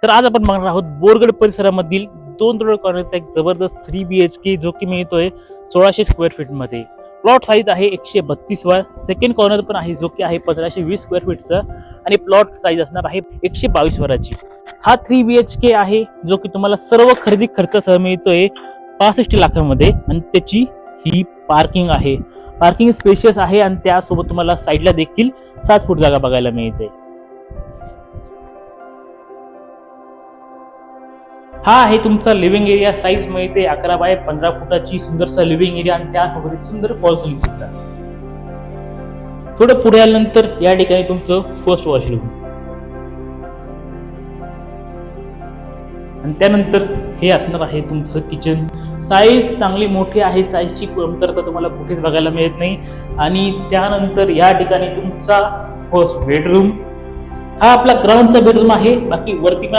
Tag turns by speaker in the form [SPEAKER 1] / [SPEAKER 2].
[SPEAKER 1] तर आज आपण बघणार आहोत बोरगड परिसरामधील 2 कॉर्नरचा एक जबरदस्त 3 BHK जो की मिळतोय 1600 स्क्वेअर फीट मध्ये. प्लॉट साईज आहे 132 वर. सेकंड कॉर्नर पण आहे जो की आहे 1520 स्क्वेअर फीटचा आणि प्लॉट साईज असणार आहे 122 वराची. हा 3 BHK आहे जो की तुम्हाला सर्व खरेदी खर्चासह मिळतोय 65 लाखांमध्ये आणि त्याची ही पार्किंग आहे. पार्किंग स्पेशियस आहे आणि त्यासोबत तुम्हाला साईडला देखील 7 फूट जागा बघायला मिळते. हा आहे तुमचा लिव्हिंग एरिया. साईज मिळते 11 बाय 15 फुटाची सुंदरसा लिव्हिंग एरिया आणि त्यासोबत एक सुंदर फॉल सिलिंग सुद्धा. थोडं पुढे आल्यानंतर या ठिकाणी तुमचं फर्स्ट वॉशरूम आणि त्यानंतर हे असणार आहे तुमचं किचन. साईज चांगली मोठी आहे. साईजची कमतरता तुम्हाला कुठेच बघायला मिळत नाही. आणि त्यानंतर या ठिकाणी तुमचा फर्स्ट बेडरूम. हा आपला ग्राउंडचा बेडरूम आहे. बाकी वरती